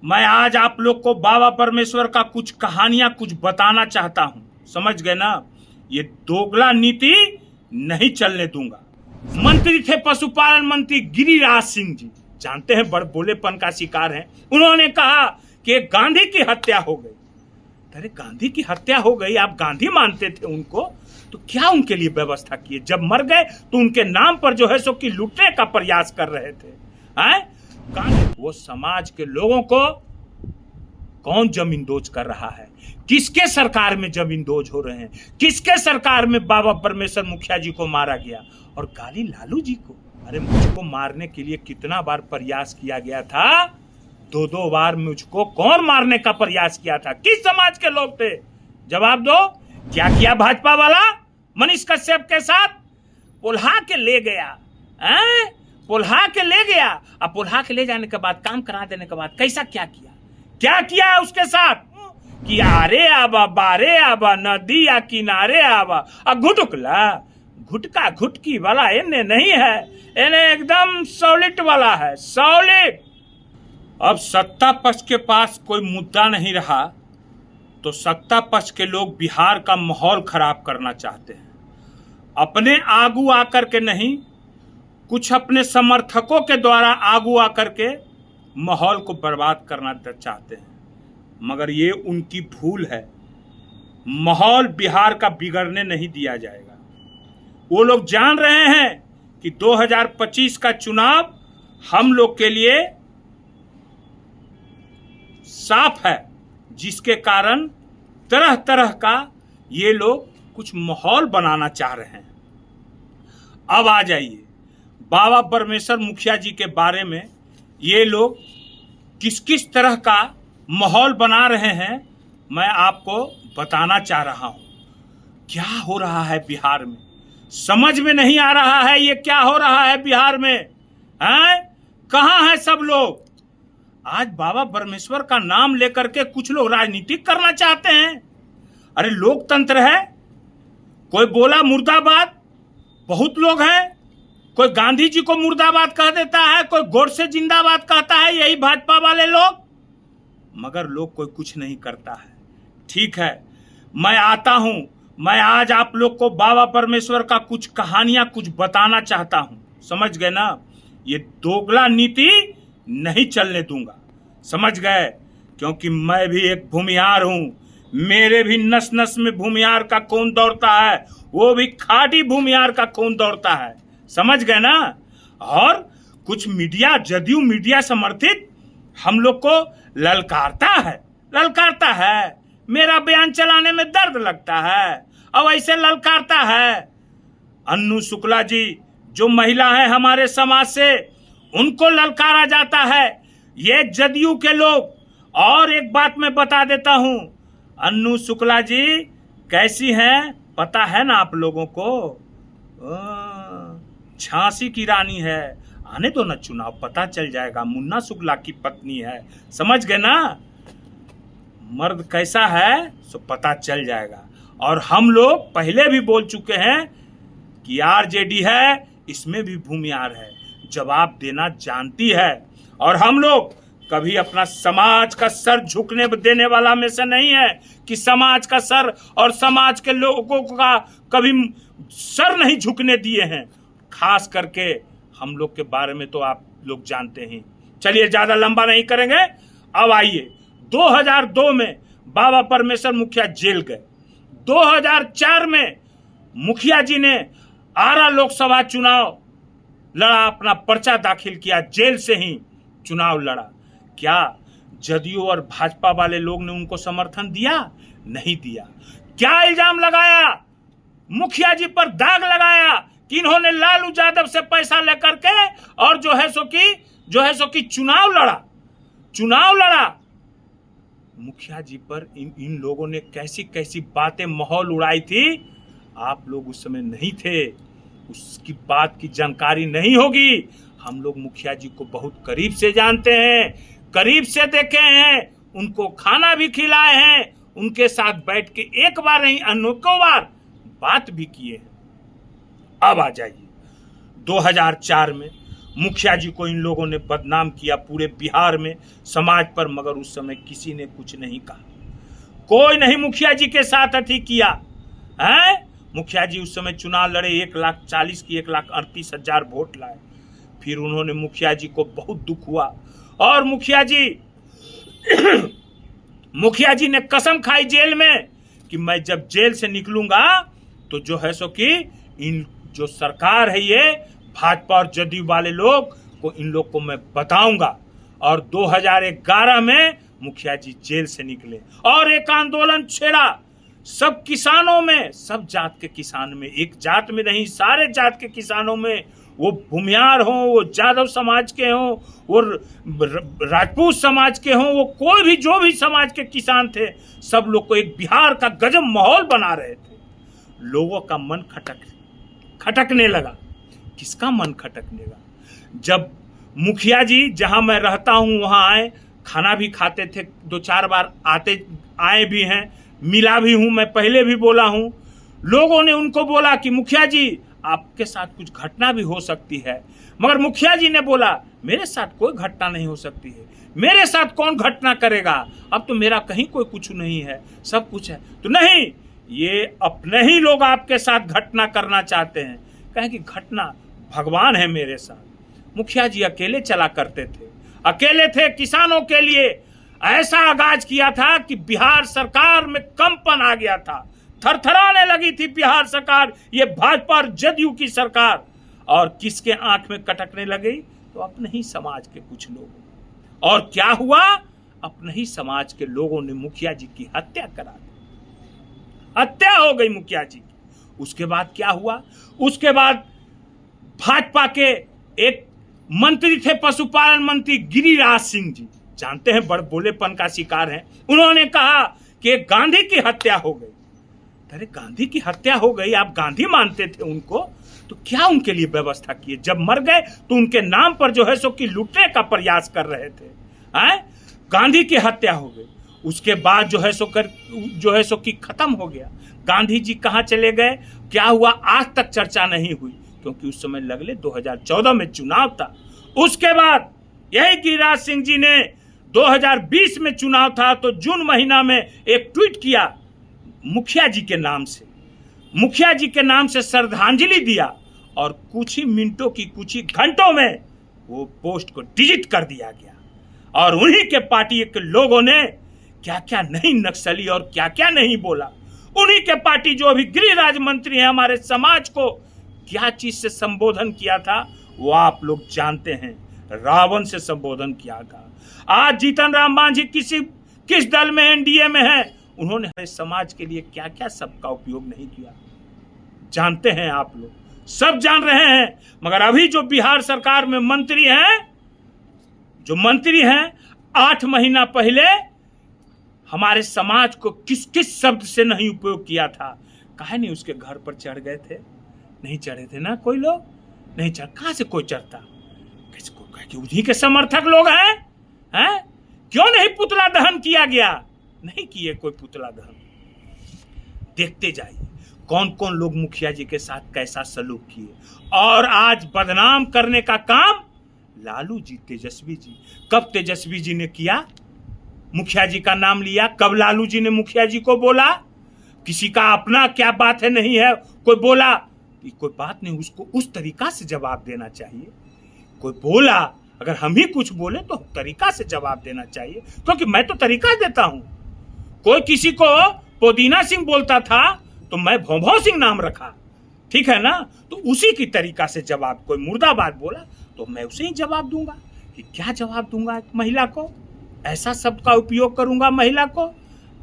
मैं आज आप लोग को बाबा परमेश्वर का कुछ कहानियां कुछ बताना चाहता हूं। समझ गए ना? ये दोगला नीति नहीं चलने दूंगा। मंत्री थे पशुपालन मंत्री गिरिराज सिंह जी, जानते हैं बड़ बोलेपन का शिकार हैं। उन्होंने कहा कि गांधी की हत्या हो गई। अरे गांधी की हत्या हो गई, आप गांधी मानते थे उनको, तो क्या उनके लिए व्यवस्था किए? जब मर गए तो उनके नाम पर जो है सो कि लूटने का प्रयास कर रहे थे। वो समाज के लोगों को कौन जमींदोज कर रहा है? किसके सरकार में जमींदोज हो रहे हैं? किसके सरकार में बाबा परमेश्वर मुखिया जी को मारा गया और गाली लालू जी को? अरे मुझको मारने के लिए कितना बार प्रयास किया गया था, दो बार मुझको कौन मारने का प्रयास किया था? किस समाज के लोग थे? जवाब दो। क्या किया भाजपा वाला मनीष कश्यप के साथ? पुल्हा के ले गया, पुल्हा के ले गया। अब पुल्हा के ले जाने के बाद, काम करा देने के बाद कैसा क्या किया? क्या किया उसके साथ? कि आरे आबा बारे आबा नदी या किनारे आबा घुटुकला घुटका घुटकी वाला इन्हें नहीं है, इन्हें एकदम सॉलिड वाला है, सॉलिड। अब सत्ता पक्ष के पास कोई मुद्दा नहीं रहा तो सत्ता पक्ष के लोग बिहार का माहौल खराब करना चाहते हैं। अपने आगू आकर के नहीं, कुछ अपने समर्थकों के द्वारा आगू आकर के माहौल को बर्बाद करना चाहते हैं, मगर ये उनकी भूल है। माहौल बिहार का बिगड़ने नहीं दिया जाएगा। वो लोग जान रहे हैं कि 2025 का चुनाव हम लोग के लिए साफ है, जिसके कारण तरह तरह का ये लोग कुछ माहौल बनाना चाह रहे हैं। अब आ जाइए बाबा परमेश्वर मुखिया जी के बारे में, ये लोग किस किस तरह का माहौल बना रहे हैं मैं आपको बताना चाह रहा हूं। क्या हो रहा है बिहार में, समझ में नहीं आ रहा है। ये क्या हो रहा है बिहार में? कहां है सब लोग? आज बाबा परमेश्वर का नाम लेकर के कुछ लोग राजनीतिक करना चाहते हैं। अरे लोकतंत्र है, कोई बोला मुर्दाबाद, बहुत लोग हैं। कोई गांधी जी को मुर्दाबाद कह देता है, कोई गोडसे जिंदाबाद कहता है, यही भाजपा वाले लोग, मगर लोग कोई कुछ नहीं करता है। ठीक है, मैं आता हूं, मैं आज आप लोग को बाबा परमेश्वर का कुछ कहानियां कुछ बताना चाहता हूं। समझ गए ना? ये दोगला नीति नहीं चलने दूंगा। समझ गए? क्योंकि मैं भी एक भूमिहार हूं, मेरे भी नस नस में भूमिहार का खून दौड़ता है, वो भी खाटी भूमिहार का खून दौड़ता है। समझ गए ना? और कुछ मीडिया, जदयू मीडिया समर्थित हम लोग को ललकारता है। मेरा बयान चलाने में दर्द लगता है और ऐसे ललकारता है। अन्नू शुक्ला जी जो महिला है हमारे समाज से, उनको ललकारा जाता है, ये जदयू के लोग। और एक बात मैं बता देता हूं, अन्नू शुक्ला जी कैसी हैं पता है ना आप लोगों को? झांसी की रानी है। आने दो ना चुनाव, पता चल जाएगा। मुन्ना शुक्ला की पत्नी है। समझ गए ना? मर्द कैसा है सो पता चल जाएगा। और हम लोग पहले भी बोल चुके हैं कि आरजेडी है, इसमें भी भूमिहार है, जवाब देना जानती है। और हम लोग कभी अपना समाज का सर झुकने देने वाला में से नहीं है कि समाज का सर और समाज के लोगों का कभी सर नहीं झुकने दिए हैं। खास करके हम लोग के बारे में तो आप लोग जानते हैं। चलिए ज्यादा लंबा नहीं करेंगे। अब आइए, 2002 में बाबा परमेश्वर मुखिया जेल गए। 2004 में मुखिया जी ने आरा लोकसभा चुनाव लड़ा, अपना पर्चा दाखिल किया, जेल से ही चुनाव लड़ा। क्या जदयू और भाजपा वाले लोग ने उनको समर्थन दिया? नहीं दिया। क्या इल्जाम लगाया मुखिया जी पर? दाग लगाया कि इन्होंने लालू यादव से पैसा लेकर के और जो है सो कि चुनाव लड़ा। मुखिया जी पर इन लोगों ने कैसी कैसी बातें, माहौल उड़ाई थी। आप लोग उस समय नहीं थे, उसकी बात की जानकारी नहीं होगी। हम लोग मुखिया जी को बहुत करीब से जानते हैं, करीब से देखे हैं, उनको खाना भी खिलाए हैं, उनके साथ बैठ के एक बार नहीं अनेकों बार बात भी किए हैं। अब आ जाइए 2004 में मुखिया जी को इन लोगों ने बदनाम किया पूरे बिहार में समाज पर, मगर उस समय किसी ने कुछ नहीं कहा, कोई नहीं मुखिया जी के साथ अथी किया है। मुखिया जी उस समय चुनाव लड़े, 1,40,000 की 1,38,000 वोट लाए। फिर उन्होंने मुखिया जी को बहुत दुख हुआ और मुखिया जी ने कसम खाई जेल में कि मैं जब जेल से निकलूंगा तो जो है सो कि इन जो सरकार है ये भाजपा और जदयू वाले लोग को, इन लोग को मैं बताऊंगा। और 2011 में मुखिया जी जेल से निकले और एक आंदोलन छेड़ा सब किसानों में, सब जात के किसान में, एक जात में नहीं सारे जात के किसानों में, वो भूमियार हों, वो यादव समाज के हों, वो राजपूत समाज के हों, वो कोई भी जो भी समाज के किसान थे, सब लोग को एक बिहार का गजब माहौल बना रहे थे। लोगों का मन खटकने लगा। किसका मन खटकने लगा? जब मुखिया जी जहां मैं रहता हूं वहां आए, खाना भी खाते थे, 2-4 बार आए भी हैं, मिला भी हूं, मैं पहले भी बोला हूं। लोगों ने उनको बोला कि मुखिया जी आपके साथ कुछ घटना भी हो सकती है, मगर मुखिया जी ने बोला मेरे साथ कोई घटना नहीं हो सकती है, मेरे साथ कौन घटना करेगा, अब तो मेरा कहीं कोई कुछ नहीं है, सब कुछ है। तो नहीं, ये अपने ही लोग आपके साथ घटना करना चाहते हैं। कहें कि घटना भगवान है मेरे साथ। मुखिया जी अकेले चला करते थे, अकेले थे, किसानों के लिए ऐसा आगाज किया था कि बिहार सरकार में कंपन आ गया था, थरथराने लगी थी बिहार सरकार, ये भाजपा और जदयू की सरकार। और किसके आंख में कटकने लगी? तो अपने ही समाज के कुछ लोग। और क्या हुआ? अपने ही समाज के लोगों ने मुखिया जी की हत्या करा दी, हत्या हो गई मुखिया जी की। उसके बाद क्या हुआ? उसके बाद भाजपा के एक मंत्री थे, पशुपालन मंत्री गिरिराज सिंह जी, जानते हैं बड़ बोलेपन का शिकार हैं। उन्होंने कहा कि गांधी की हत्या हो गई। अरे गांधी की हत्या हो गई, आप गांधी मानते थे उनको, तो क्या उनके लिए व्यवस्था किए? जब मर गए तो उनके नाम पर जो है सो कि लूटने का प्रयास कर रहे थे। गांधी की हत्या हो गई, उसके बाद जो है सो कि खत्म हो गया। गांधी जी कहाँ चले गए, क्या हुआ, आज तक चर्चा नहीं हुई, क्योंकि उस समय लगले 2014 में चुनाव था। उसके बाद यही गिरिराज सिंह जी ने 2020 में चुनाव था तो जून महीना में एक ट्वीट किया मुखिया जी के नाम से, मुखिया जी के नाम से श्रद्धांजलि दिया, और कुछ ही मिनटों की, कुछ ही घंटों में वो पोस्ट को डिलीट कर दिया गया। और उन्हीं के पार्टी के लोगों ने क्या क्या नहीं नक्सली और क्या क्या नहीं बोला। उन्हीं के पार्टी जो अभी गृह राज्य मंत्री है, हमारे समाज को क्या चीज से संबोधन किया था वो आप लोग जानते हैं, रावण से संबोधन किया था। आज जीतन राम मांझी किस दल में, एनडीए में है, उन्होंने हमारे समाज के लिए क्या क्या सबका उपयोग नहीं किया, जानते हैं आप लोग, सब जान रहे हैं। मगर अभी जो बिहार सरकार में मंत्री हैं, जो मंत्री हैं, 8 महीना पहले हमारे समाज को किस किस शब्द से नहीं उपयोग किया था, काहे नहीं उसके घर पर चढ़ गए थे? नहीं चढ़े थे ना, कोई लोग नहीं चढ़, कहां से कोई चढ़ता? किसको कहे कि उन्हीं के समर्थक लोग हैं? क्यों नहीं पुतला दहन किया गया? नहीं किए कोई पुतला दहन। देखते जाइए कौन कौन लोग मुखिया जी के साथ कैसा सलूक किए। और आज बदनाम करने का काम लालू जी, तेजस्वी जी। कब तेजस्वी जी ने किया, मुखिया जी का नाम लिया? कब लालू जी ने मुखिया जी को बोला? किसी का अपना क्या बात है, नहीं है, कोई बोला कि कोई बात नहीं, उसको उस तरीका से जवाब देना चाहिए। कोई बोला, अगर हम ही कुछ बोले तो तरीका से जवाब देना चाहिए, क्योंकि मैं तो तरीका देता हूं। कोई किसी को पुदीना सिंह बोलता था तो मैं भौभौ सिंह नाम रखा, ठीक है ना? तो उसी की तरीका से जवाब, कोई मुर्दाबाद बोला तो मैं उसे ही जवाब दूंगा। कि क्या जवाब दूंगा एक महिला को? ऐसा शब्द का उपयोग करूंगा महिला को?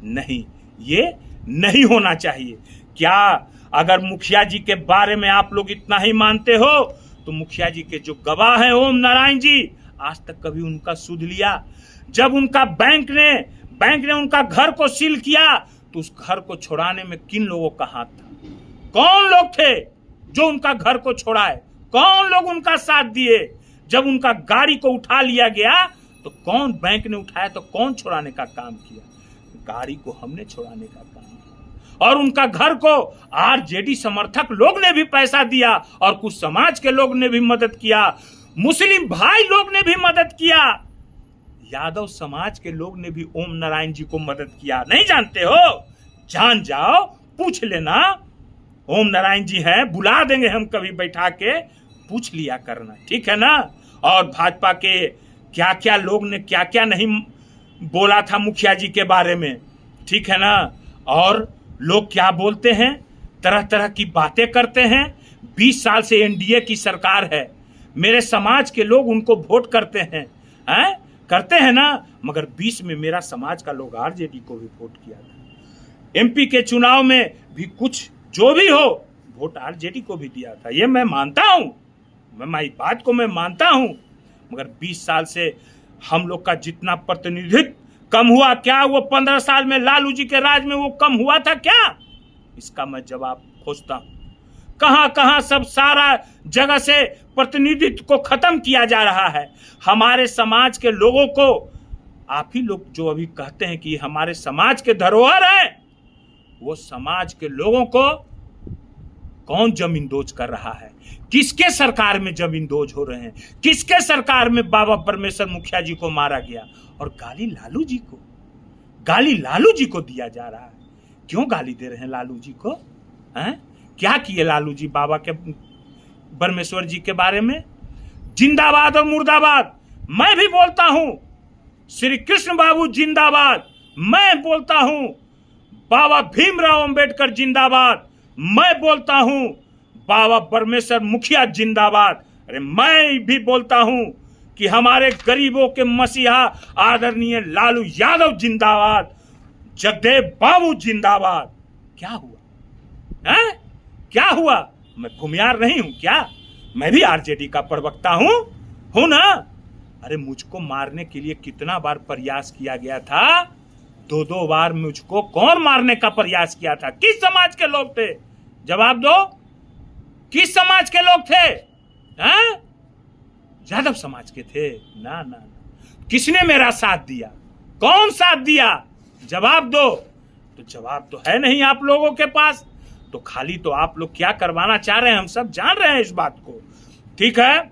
नहीं, ये नहीं होना चाहिए। क्या अगर मुखिया जी के बारे में आप लोग इतना ही मानते हो तो मुखिया जी के जो गवाह हैं ओम नारायण जी, आज तक कभी उनका सुध लिया? जब उनका बैंक ने उनका घर को सील किया तो उस घर को छुड़ाने में किन लोगों का हाथ था? कौन लोग थे जो उनका घर को छुड़ाए? कौन लोग उनका साथ दिए? जब उनका गाड़ी को उठा लिया गया तो कौन, बैंक ने उठाया तो कौन छुड़ाने का काम किया? गाड़ी को हमने छुड़ाने का काम किया। और उनका घर को आरजेडी समर्थक लोग ने भी पैसा दिया और कुछ समाज के लोग ने भी मदद किया। मुस्लिम भाई लोग ने भी मदद किया, यादव समाज के लोग ने भी ओम नारायण जी को मदद किया। नहीं जानते हो? जान जाओ, पूछ लेना। ओम नारायण जी हैं, बुला देंगे हम कभी बैठा के, पूछ लिया करना, ठीक है ना। और भाजपा के क्या क्या लोग ने क्या क्या नहीं बोला था मुखिया जी के बारे में, ठीक है ना। और लोग क्या बोलते हैं, तरह तरह की बातें करते हैं। 20 साल से एनडीए की सरकार है, मेरे समाज के लोग उनको वोट करते हैं, करते हैं ना। मगर 20 में मेरा समाज का लोग आरजेडी को भी वोट किया था। एमपी के चुनाव में भी कुछ जो भी हो, वोट आरजेडी को भी दिया था, ये मैं मानता हूं, मैं इस बात को मैं मानता हूं। मगर 20 साल से हम लोग का जितना प्रतिनिधित्व कम हुआ क्या? वो 15 साल में लालू जी के राज में वो कम हुआ था क्या? इसका मैं जवाब खोजता हूं। कहां कहां सब सारा जगह से प्रतिनिधित्व को खत्म किया जा रहा है। हमारे समाज के लोगों को, आप ही लोग जो अभी कहते हैं कि हमारे समाज के धरोहर है, वो समाज के लोगों को कौन जमीन दोज कर रहा है? किसके सरकार में जमीन दोज हो रहे हैं? किसके सरकार में बाबा परमेश्वर मुखिया जी को मारा गया? और गाली लालू जी को, गाली लालू जी को दिया जा रहा है। क्यों गाली दे रहे हैं लालू जी को? हैं? क्या किए लालू जी बाबा के परमेश्वर जी के बारे में? जिंदाबाद और मुर्दाबाद मैं भी बोलता हूं, श्री कृष्ण बाबू जिंदाबाद मैं बोलता हूं, बाबा भीमराव अंबेडकर जिंदाबाद मैं बोलता हूं, बाबा परमेश्वर मुखिया जिंदाबाद। अरे मैं भी बोलता हूं कि हमारे गरीबों के मसीहा आदरणीय लालू यादव जिंदाबाद, जगदेव बाबू जिंदाबाद। क्या हुआ है? क्या हुआ? मैं भूमियार नहीं हूं क्या? मैं भी आरजेडी का प्रवक्ता हूं ना। अरे मुझको मारने के लिए कितना बार प्रयास किया गया था? 2 बार मुझको कौन मारने का प्रयास किया था? किस समाज के लोग थे? जवाब दो, किस समाज के लोग थे? हैं? यादव समाज के थे? ना ना ना। किसने मेरा साथ दिया? कौन साथ दिया? जवाब दो। तो जवाब तो है नहीं आप लोगों के पास, तो खाली तो आप लोग क्या करवाना चाह रहे हैं हम सब जान रहे हैं इस बात को, ठीक है।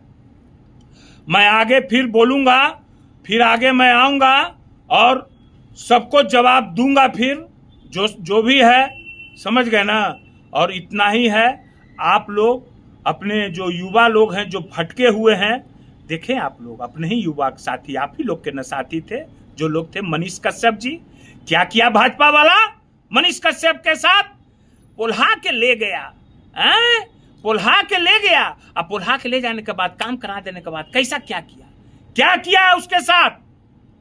मैं आगे फिर बोलूंगा, फिर आगे मैं आऊंगा और सबको जवाब दूंगा फिर, जो भी है, समझ गए ना। और इतना ही है, आप लोग अपने जो युवा लोग हैं जो भटके हुए हैं, देखें आप लोग अपने ही युवा साथी, आप ही लोग के न साथी थे जो लोग थे, मनीष कश्यप जी। क्या किया भाजपा वाला मनीष कश्यप के साथ? पुल्हा के ले गया, पुल्हा के ले गया। अब पुल्हा के ले जाने के बाद, काम करा देने के बाद कैसा क्या किया? क्या किया उसके साथ?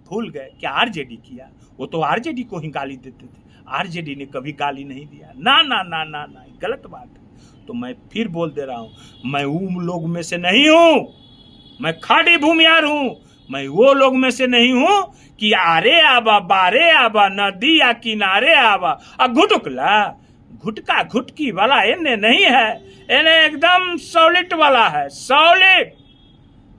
भूल गए क्या आरजेडी किया? वो तो आरजेडी को ही गाली देते थे, आरजेडी ने कभी गाली नहीं दिया। ना ना ना ना ना, गलत बात है। तो मैं फिर बोल दे रहा हूं, मैं उन लोग में से नहीं हूं, मैं खाड़ी भूमियार हूं। मैं वो लोग में से नहीं हूं कि आरे आबा बारे आबा नदी या किनारे आबा घुटुकला घुटका घुटकी वाला इन्हें नहीं है, इन्हें एकदम सॉलिड वाला है, सॉलिड।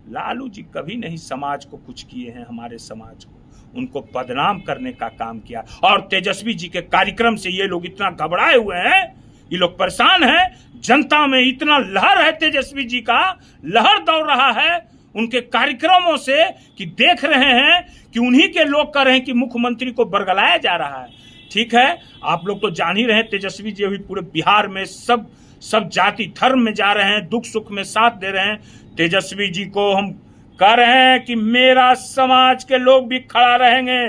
लालू जी कभी नहीं समाज को कुछ किए हैं, हमारे समाज को उनको बदनाम करने का काम किया। और तेजस्वी जी के कार्यक्रम से ये लोग इतना घबराए हुए हैं, ये लोग परेशान हैं। जनता में इतना लहर है, तेजस्वी जी का लहर दौड़ रहा है उनके कार्यक्रमों से, कि देख रहे हैं कि उन्हीं के लोग कह रहे हैं कि मुख्यमंत्री को बरगलाया जा रहा है। ठीक है, आप लोग तो जान ही रहे हैं, तेजस्वी जी अभी पूरे बिहार में सब जाति धर्म में जा रहे हैं, दुख सुख में साथ दे रहे हैं। तेजस्वी जी को हम कह रहे हैं कि मेरा समाज के लोग भी खड़ा रहेंगे।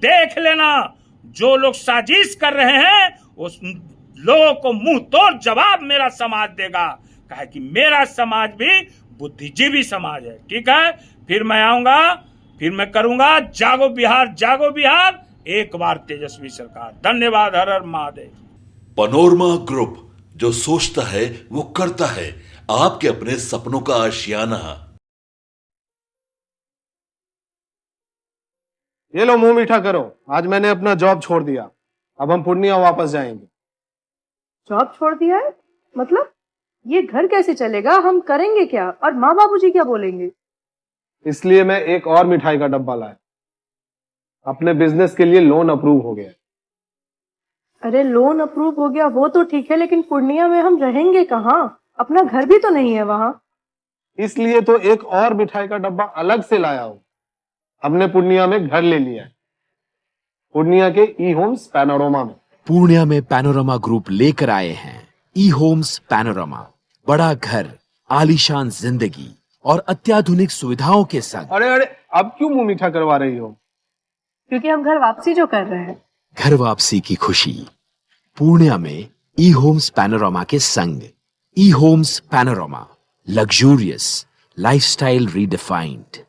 देख लेना, जो लोग साजिश कर रहे हैं उस लोगों को मुंह तोड़ जवाब मेरा समाज देगा, कहे कि मेरा समाज भी बुद्धिजीवी समाज है। ठीक है, फिर मैं आऊंगा, फिर मैं करूंगा जागो बिहार, जागो बिहार, एक बार तेजस्वी सरकार। धन्यवाद। हर हर महादेव। पनोरमा ग्रुप, जो सोचता है वो करता है, आपके अपने सपनों का आशियाना। ये लो, मुंह मीठा करो, आज मैंने अपना जॉब छोड़ दिया, अब हम पूर्णिया वापस जाएंगे। जॉब छोड़ दिया है? मतलब ये घर कैसे चलेगा? हम करेंगे क्या? और माँ बाबूजी क्या बोलेंगे? इसलिए मैं एक और मिठाई का डब्बा लाया, अपने बिजनेस के लिए लोन अप्रूव हो गया। अरे लोन अप्रूव हो गया वो तो ठीक है, लेकिन पूर्णिया में हम रहेंगे कहाँ? अपना घर भी तो नहीं है वहाँ। इसलिए तो एक और मिठाई का डब्बा अलग से लाया हूं। हमने पूर्णिया में घर ले लिया है, पूर्णिया के ई होम्स पैनोरमा में। पूर्णिया में पैनोरमा ग्रुप लेकर आए हैं ई होम्स पैनोरमा, बड़ा घर, आलीशान जिंदगी और अत्याधुनिक सुविधाओं के संग। अरे अरे, अब क्यों मुंह मीठा करवा रही हो? क्योंकि हम घर वापसी जो कर रहे हैं। घर वापसी की खुशी पूर्णिया में ई होम्स पैनोरमा के संग। E homes panorama, luxurious lifestyle redefined.